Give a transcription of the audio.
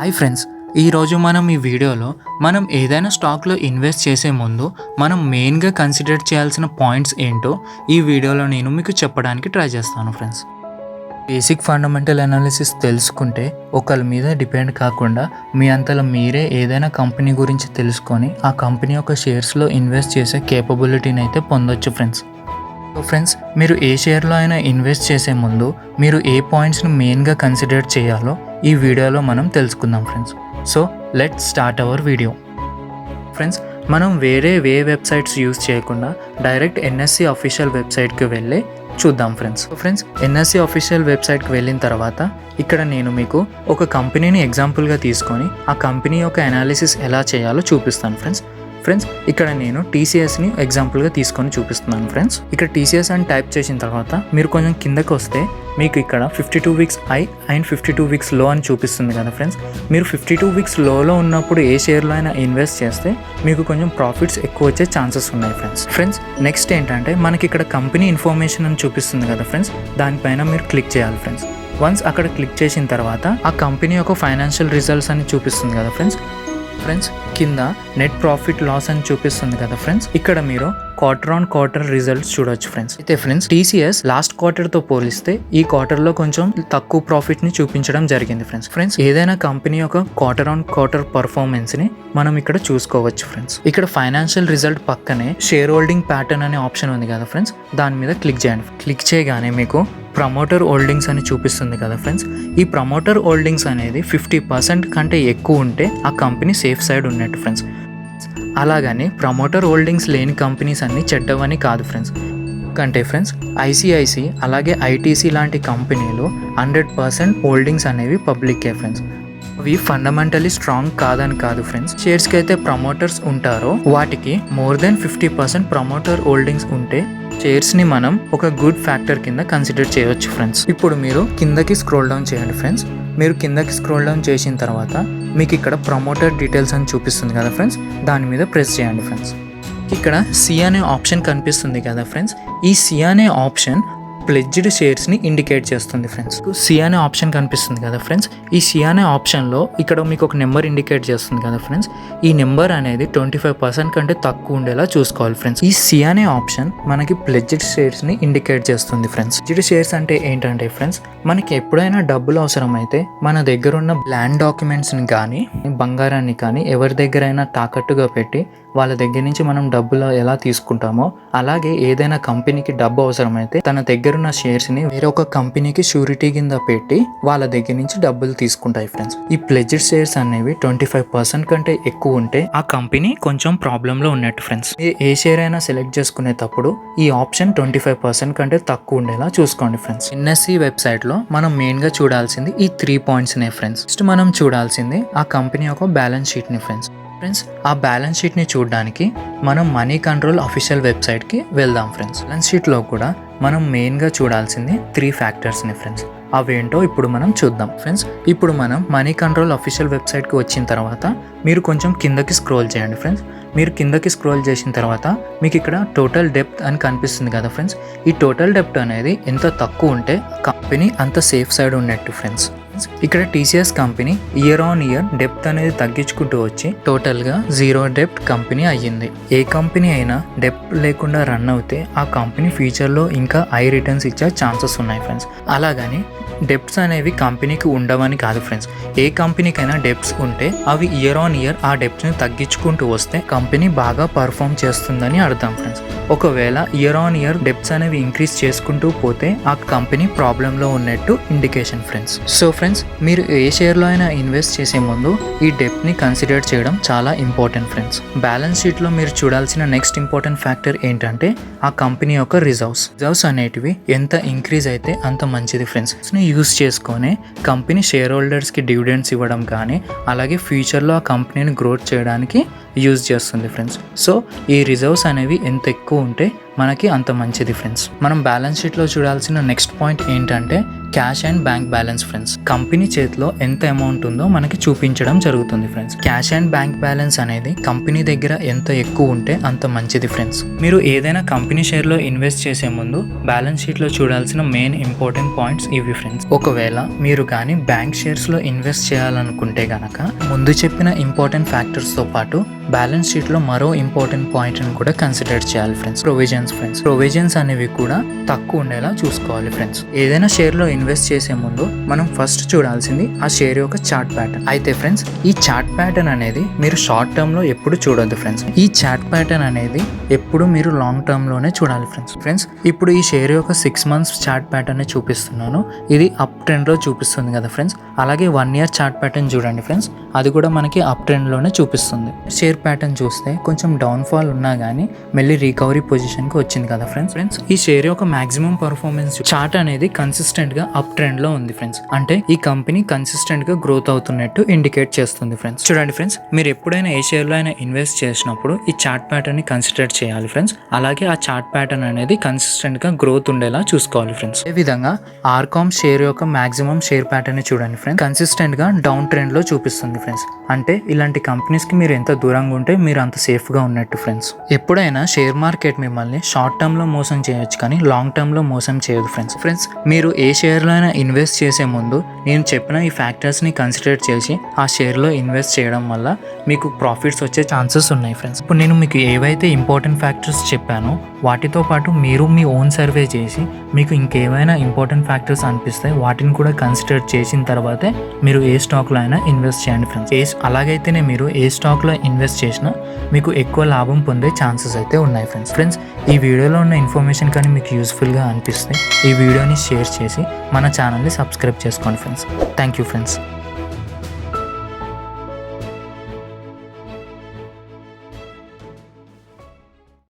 Hi friends, ఈరోజు మనం ఈ వీడియోలో మనం ఏదైనా స్టాక్లో ఇన్వెస్ట్ చేసే ముందు మనం మెయిన్గా కన్సిడర్ చేయాల్సిన పాయింట్స్ ఏంటో ఈ వీడియోలో నేను మీకు చెప్పడానికి ట్రై చేస్తాను ఫ్రెండ్స్. బేసిక్ ఫండమెంటల్ అనాలిసిస్ తెలుసుకుంటే ఒకరి మీద డిపెండ్ కాకుండా మీ అంతలో మీరే ఏదైనా కంపెనీ గురించి తెలుసుకొని ఆ కంపెనీ యొక్క షేర్స్లో ఇన్వెస్ట్ చేసే కేపబిలిటీని అయితే పొందొచ్చు ఫ్రెండ్స్. సో ఫ్రెండ్స్, మీరు ఏ షేర్లో అయినా ఇన్వెస్ట్ చేసే ముందు మీరు ఏ పాయింట్స్ని మెయిన్గా కన్సిడర్ చేయాలో ఈ వీడియోలో మనం తెలుసుకుందాం friends. So let's start our video. Friends, మనం వేరే వెబ్సైట్స్ యూస్ చేయకుండా డైరెక్ట్ ఎన్ఎస్సి అఫీషియల్ వెబ్సైట్కి వెళ్ళి చూద్దాం ఫ్రెండ్స్. ఫ్రెండ్స్, ఎన్ఎస్సి అఫీషియల్ వెబ్సైట్కి వెళ్ళిన తర్వాత ఇక్కడ నేను మీకు ఒక కంపెనీని ఎగ్జాంపుల్గా తీసుకొని ఆ కంపెనీ యొక్క అనాలిసిస్ ఎలా చేయాలో చూపిస్తాను ఫ్రెండ్స్. ఇక్కడ నేను టీసీఎస్ని ఎగ్జాంపుల్గా తీసుకొని చూపిస్తున్నాను ఫ్రెండ్స్. ఇక్కడ టీసీఎస్ అని టైప్ చేసిన తర్వాత మీరు కొంచెం కిందకి వస్తే మీకు ఇక్కడ 52 వీక్స్ హై అండ్ 52 వీక్స్ లో అని చూపిస్తుంది కదా ఫ్రెండ్స్. మీరు 52 వీక్స్ లోలో ఉన్నప్పుడు ఏ షేర్లో అయినా ఇన్వెస్ట్ చేస్తే మీకు కొంచెం ప్రాఫిట్స్ ఎక్కువ వచ్చే ఛాన్సెస్ ఉన్నాయి ఫ్రెండ్స్. నెక్స్ట్ ఏంటంటే మనకి ఇక్కడ కంపెనీ ఇన్ఫర్మేషన్ అని చూపిస్తుంది కదా ఫ్రెండ్స్, దానిపైన మీరు క్లిక్ చేయాలి ఫ్రెండ్స్. వన్స్ అక్కడ క్లిక్ చేసిన తర్వాత ఆ కంపెనీ యొక్క ఫైనాన్షియల్ రిజల్ట్స్ అని చూపిస్తుంది కదా ఫ్రెండ్స్. కింద నెట్ ప్రాఫిట్ లాస్ అని చూపిస్తుంది కదా ఫ్రెండ్స్. ఇక్కడ మీరు క్వార్టర్ ఆన్ క్వార్టర్ రిజల్ట్స్ చూడొచ్చు ఫ్రెండ్స్. అయితే ఫ్రెండ్స్, టీసీఎస్ లాస్ట్ క్వార్టర్ తో పోలిస్తే ఈ క్వార్టర్ లో కొంచెం తక్కువ ప్రాఫిట్ ని చూపించడం జరిగింది ఫ్రెండ్స్. ఏదైనా కంపెనీ యొక్క క్వార్టర్ ఆన్ క్వార్టర్ పర్ఫార్మెన్స్ ని మనం ఇక్కడ చూసుకోవచ్చు ఫ్రెండ్స్. ఇక్కడ ఫైనాన్షియల్ రిజల్ట్ పక్కనే షేర్ హోల్డింగ్ ప్యాటర్న్ అనే ఆప్షన్ ఉంది కదా ఫ్రెండ్స్, దాని మీద క్లిక్ చేయండి. క్లిక్ చేయగానే మీకు ప్రమోటర్ హోల్డింగ్స్ అని చూపిస్తుంది కదా ఫ్రెండ్స్. ఈ ప్రమోటర్ హోల్డింగ్స్ అనేది 50% కంటే ఎక్కువ ఉంటే ఆ కంపెనీ సేఫ్ సైడ్ ఉన్నట్టు ఫ్రెండ్స్. అలాగని ప్రమోటర్ హోల్డింగ్స్ లేని కంపెనీస్ అన్ని చెడ్డవని కాదు ఫ్రెండ్స్. కంటే ఫ్రెండ్స్, ఐసిఐసి అలాగే ఐటీసీ లాంటి కంపెనీలు 100% హోల్డింగ్స్ అనేవి పబ్లిక్కే ఫ్రెండ్స్. అవి ఫండమెంటలీ స్ట్రాంగ్ కాదని కాదు ఫ్రెండ్స్. షేర్స్కి అయితే ప్రమోటర్స్ ఉంటారో వాటికి మోర్ దెన్ 50% ప్రమోటర్ హోల్డింగ్స్ ఉంటే షేర్స్ని మనం ఒక గుడ్ ఫ్యాక్టర్ కింద కన్సిడర్ చేయవచ్చు ఫ్రెండ్స్. ఇప్పుడు మీరు కిందకి స్క్రోల్ డౌన్ చేయండి ఫ్రెండ్స్. మీరు కిందకి స్క్రోల్ డౌన్ చేసిన తర్వాత మీకు ఇక్కడ ప్రమోటర్ డీటెయిల్స్ అని చూపిస్తుంది కదా ఫ్రెండ్స్, దాని మీద ప్రెస్ చేయండి ఫ్రెండ్స్. ఇక్కడ సి అనే ఆప్షన్ కనిపిస్తుంది కదా ఫ్రెండ్స్. ఈ సి అనే ఆప్షన్ ప్లెడ్జ్డ్ షేర్స్ని ఇండికేట్ చేస్తుంది ఫ్రెండ్స్. సి అనే ఆప్షన్ కనిపిస్తుంది కదా ఫ్రెండ్స్. ఈ సి అనే ఆప్షన్లో ఇక్కడ మీకు ఒక నెంబర్ ఇండికేట్ చేస్తుంది కదా ఫ్రెండ్స్. ఈ నెంబర్ అనేది 25% కంటే తక్కువ ఉండేలా చూసుకోవాలి ఫ్రెండ్స్. ఈ సి అనే ఆప్షన్ మనకి ప్లెడ్జ్డ్ షేర్స్ని ఇండికేట్ చేస్తుంది ఫ్రెండ్స్. ప్లెడ్జ్డ్ షేర్స్ అంటే ఏంటంటే ఫ్రెండ్స్, మనకి ఎప్పుడైనా డబ్బులు అవసరమైతే మన దగ్గర ఉన్న ల్యాండ్ డాక్యుమెంట్స్ని కానీ బంగారాన్ని కానీ ఎవరి దగ్గరైనా తాకట్టుగా పెట్టి వాళ్ళ దగ్గర నుంచి మనం డబ్బులు ఎలా తీసుకుంటామో అలాగే ఏదైనా కంపెనీకి డబ్బు అవసరమైతే తన దగ్గరున్న షేర్స్ని వేరొక కంపెనీకి షూరిటీ కింద పెట్టి వాళ్ళ దగ్గర నుంచి డబ్బులు తీసుకుంటాయి ఫ్రెండ్స్. ఈ ప్లెడ్జ్డ్ షేర్స్ అనేవి 25% కంటే ఎక్కువ ఉంటే ఆ కంపెనీ కొంచెం ప్రాబ్లంలో ఉన్నట్టు ఫ్రెండ్స్. ఏ షేర్ అయినా సెలెక్ట్ చేసుకునేటప్పుడు ఈ ఆప్షన్ 25% కంటే తక్కువ ఉండేలా చూసుకోండి ఫ్రెండ్స్. ఎన్ఎస్సి వెబ్సైట్లో మనం మెయిన్గా చూడాల్సింది ఈ 3 పాయింట్స్నే ఫ్రెండ్స్. ఫస్ట్ మనం చూడాల్సింది ఆ కంపెనీ యొక్క బ్యాలెన్స్ షీట్ని ఫ్రెండ్స్. ఆ బ్యాలెన్స్ షీట్ని చూడడానికి మనం మనీ కంట్రోల్ అఫీషియల్ వెబ్సైట్కి వెళ్దాం ఫ్రెండ్స్. బ్యాలెన్స్ షీట్లో కూడా మనం మెయిన్గా చూడాల్సింది 3 ఫ్యాక్టర్స్ని ఫ్రెండ్స్. అవేంటో ఇప్పుడు మనం చూద్దాం ఫ్రెండ్స్. ఇప్పుడు మనం మనీ కంట్రోల్ అఫీషియల్ వెబ్సైట్కి వచ్చిన తర్వాత మీరు కొంచెం కిందకి స్క్రోల్ చేయండి ఫ్రెండ్స్. మీరు కిందకి స్క్రోల్ చేసిన తర్వాత మీకు ఇక్కడ టోటల్ డెప్త్ అని కనిపిస్తుంది కదా ఫ్రెండ్స్. ఈ టోటల్ డెప్త్ అనేది ఎంత తక్కువ ఉంటే కంపెనీ అంత సేఫ్ సైడ్ ఉన్నట్టు ఫ్రెండ్స్. ఇక్కడ TCS company year on year depth అనేది తగ్గించుకుంటూ వచ్చి టోటల్గా 0 డెప్త్ కంపెనీ అయ్యింది. ఏ కంపెనీ అయినా డెప్త్ లేకుండా రన్ అవుతే ఆ కంపెనీ ఫ్యూచర్లో ఇంకా హై రిటర్న్స్ ఇచ్చే ఛాన్సెస్ ఉన్నాయి ఫ్రెండ్స్. అలాగని డెప్ట్స్ అనేవి కంపెనీకి ఉండవని కాదు ఫ్రెండ్స్. ఏ కంపెనీకైనా డెప్ట్స్ ఉంటే అవి ఇయర్ ఆన్ ఇయర్ ఆ డెప్ట్స్ని తగ్గించుకుంటూ వస్తే కంపెనీ బాగా పర్ఫామ్ చేస్తుందని అర్థం ఫ్రెండ్స్. ఒకవేళ ఇయర్ ఆన్ ఇయర్ డెప్ట్స్ అనేవి ఇంక్రీజ్ చేసుకుంటూ పోతే ఆ కంపెనీ ప్రాబ్లంలో ఉన్నట్టు ఇండికేషన్ ఫ్రెండ్స్. సో ఫ్రెండ్స్, మీరు ఏ షేర్లో అయినా ఇన్వెస్ట్ చేసే ముందు ఈ డెప్ట్ని కన్సిడర్ చేయడం చాలా ఇంపార్టెంట్ ఫ్రెండ్స్. బ్యాలెన్స్ షీట్లో మీరు చూడాల్సిన నెక్స్ట్ ఇంపార్టెంట్ ఫ్యాక్టర్ ఏంటంటే ఆ కంపెనీ యొక్క రిజర్వ్స్ అనేటివి ఎంత ఇంక్రీజ్ అయితే అంత మంచిది ఫ్రెండ్స్. యూస్ చేసుకొని కంపెనీ షేర్ హోల్డర్స్కి డివిడెండ్స్ ఇవ్వడం కానీ అలాగే ఫ్యూచర్లో ఆ కంపెనీని గ్రోత్ చేయడానికి యూజ్ చేస్తుంది ఫ్రెండ్స్. సో ఈ రిజర్వ్స్ అనేవి ఎంత ఎక్కువ ఉంటే మనకి అంత మంచిది ఫ్రెండ్స్. మనం బ్యాలెన్స్ షీట్లో చూడాల్సిన నెక్స్ట్ పాయింట్ ఏంటంటే cash and bank balance friends. Company చేతిలో ఎంత అమౌంట్ ఉందో మనకి చూపించడం జరుగుతుంది friends. Cash and bank balance అనేది కంపెనీ దగ్గర ఎంత ఎక్కువ ఉంటే అంత మంచిది ఫ్రెండ్స్. మీరు ఏదైనా కంపెనీ షేర్ లో ఇన్వెస్ట్ చేసే ముందు బ్యాలెన్స్ షీట్ లో చూడాల్సిన మెయిన్ ఇంపార్టెంట్ పాయింట్స్ ఇవి ఫ్రెండ్స్. ఒకవేళ మీరు కానీ బ్యాంక్ షేర్స్ లో ఇన్వెస్ట్ చేయాలనుకుంటే గనక ముందు చెప్పిన ఇంపార్టెంట్ ఫ్యాక్టర్స్ తో పాటు బ్యాలెన్స్ షీట్ లో మరో ఇంపార్టెంట్ పాయింట్ ని కూడా కన్సిడర్ చేయాలి ఫ్రెండ్స్. ప్రొవిజన్స్ అనేవి కూడా తక్కువ ఉండేలా చూసుకోవాలి ఫ్రెండ్స్. ఏదైనా షేర్ లో ఇన్వెస్ట్ చేసే ముందు మనం ఫస్ట్ చూడాల్సింది ఆ షేర్ యొక్క చార్ట్ ప్యాటర్న్. అయితే ఫ్రెండ్స్, ఈ చార్ట్ ప్యాటర్న్ అనేది మీరు షార్ట్ టర్మ్ లో ఎప్పుడు చూడొద్దు ఫ్రెండ్స్. ఈ చార్ట్ ప్యాటర్న్ అనేది ఎప్పుడు మీరు లాంగ్ టర్మ్ లోనే చూడాలి ఫ్రెండ్స్. ఇప్పుడు ఈ షేర్ యొక్క 6 months చార్ట్ ప్యాటర్న్ ని చూపిస్తున్నాను. ఇది అప్ ట్రెండ్ లో చూపిస్తుంది కదా ఫ్రెండ్స్. అలాగే 1 year చార్ట్ ప్యాటర్న్ చూడండి ఫ్రెండ్స్, అది కూడా మనకి అప్ ట్రెండ్ లోనే చూపిస్తుంది. షేర్ ప్యాటర్న్ చూస్తే కొంచెం డౌన్ ఫాల్ ఉన్నా గానీ మళ్ళీ రికవరీ పొజిషన్ కి వచ్చింది కదా ఫ్రెండ్స్. ఈ షేర్ యొక్క మాక్సిమం పర్ఫార్మెన్స్ చార్ట్ అనేది కన్సిస్టెంట్ గా అప్ ట్రెండ్ లో ఉంది ఫ్రెండ్స్. అంటే ఈ కంపెనీ కన్సిస్టెంట్ గా గ్రోత్ అవుతున్నట్టు ఇండికేట్ చేస్తుంది ఫ్రెండ్స్. చూడండి ఫ్రెండ్స్, మీరు ఎప్పుడైనా ఏ షేర్ లో అయినా ఇన్వెస్ట్ చేసినప్పుడు ఈ చార్ట్ ప్యాటర్న్ ని కన్సిడర్ చేయాలి ఫ్రెండ్స్. అలాగే ఆ చార్ట్ ప్యాటర్న్ అనేది కన్సిస్టెంట్ గా గ్రోత్ ఉండేలా చూసుకోవాలి ఫ్రెండ్స్. అదే విధంగా ఆర్కామ్ షేర్ యొక్క మాక్సిమం షేర్ ప్యాటర్న్ ని చూడండి ఫ్రెండ్స్, కన్సిస్టెంట్ గా డౌన్ ట్రెండ్ లో చూపిస్తుంది ఫ్రెండ్స్. అంటే ఇలాంటి కంపెనీస్ కి మీరు ఎంత దూరంగా ఉంటే మీరు అంత సేఫ్ గా ఉన్నట్టు ఫ్రెండ్స్. ఎప్పుడైనా షేర్ మార్కెట్ మిమ్మల్ని షార్ట్ టర్మ్ లో మోసం చేయొచ్చు కానీ లాంగ్ టర్మ్ లో మోసం చేయదు ఫ్రెండ్స్. మీరు ఏ షేర్ లో అయినా ఇన్వెస్ట్ చేసే ముందు నేను చెప్పిన ఈ ఫ్యాక్టర్స్ ని కన్సిడర్ చేసి ఆ షేర్ లో ఇన్వెస్ట్ చేయడం వల్ల మీకు ప్రాఫిట్స్ వచ్చే ఛాన్సెస్ ఉన్నాయి ఫ్రెండ్స్. ఇప్పుడు నేను మీకు ఏవైతే ఇంపార్టెంట్ ఫ్యాక్టర్స్ చెప్పానో వాటితో పాటు మీరు మీ ఓన్ సర్వే చేసి మీకు ఇంకేమైనా ఇంపార్టెంట్ ఫ్యాక్టర్స్ అనిపిస్తే వాటిని కూడా కన్సిడర్ చేసిన తర్వాతే మీరు ఏ స్టాక్లో అయినా ఇన్వెస్ట్ చేయండి ఫ్రెండ్స్. అలాగైతేనే మీరు ఏ స్టాక్లో ఇన్వెస్ట్ చేసినా మీకు ఎక్కువ లాభం పొందే ఛాన్సెస్ అయితే ఉన్నాయి ఫ్రెండ్స్. ఈ వీడియోలో ఉన్న ఇన్ఫర్మేషన్ కానీ మీకు యూస్ఫుల్గా అనిపిస్తే ఈ వీడియోని షేర్ చేసి మన ఛానల్ని సబ్స్క్రైబ్ చేసుకోండి ఫ్రెండ్స్. Thank you friends.